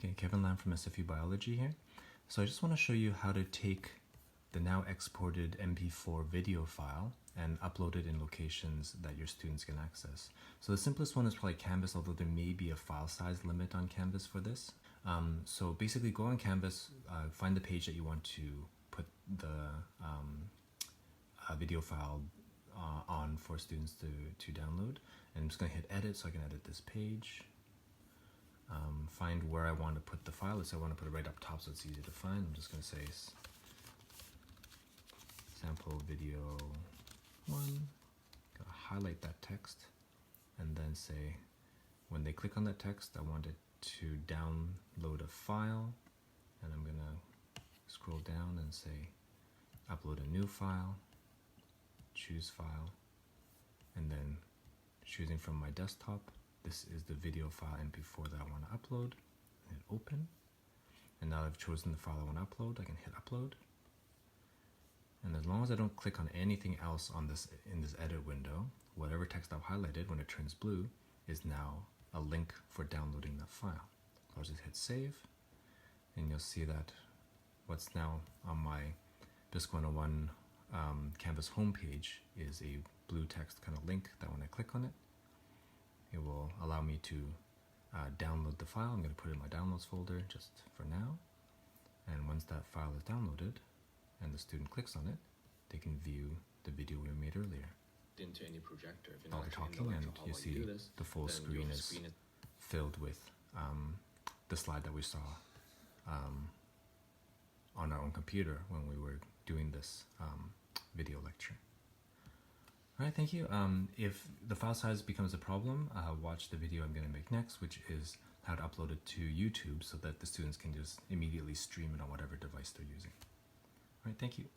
Okay, Kevin Lam from SFU Biology here. So I just want to show you how to take the now exported MP4 video file and upload it in locations that your students can access. So the simplest one is probably Canvas, although there may be a file size limit on Canvas for this. So basically go on Canvas, find the page that you want to put the video file on for students to download. And I'm just going to hit edit so I can edit this page. Find where I want to put the file. Let's say I want to put it right up top so it's easy to find. I'm just going to say sample video 1. Gonna highlight that text and then say when they click on that text I want it to download a file, and I'm gonna scroll down and say upload a new file, choose file, and then choosing from my desktop, this is the video file MP4 that I want to upload. Hit open, and now I've chosen the file I want to upload. I can hit upload, and as long as I don't click on anything else on this in this edit window, whatever text I've highlighted when it turns blue is now a link for downloading that file. So I'll just hit save, and you'll see that what's now on my BISC 101 Canvas homepage is a blue text kind of link that when I click on it, it will allow me to download the file. I'm going to put it in my downloads folder just for now. And once that file is downloaded and the student clicks on it, they can view the video we made earlier. Into any projector. If you're While not we're actually in talking, the and lecture hall you while see do this, the full then screen your is filled with the slide that we saw on our own computer when we were doing this video lecture. All right, thank you. If the file size becomes a problem, watch the video I'm going to make next, which is how to upload it to YouTube so that the students can just immediately stream it on whatever device they're using. All right, thank you.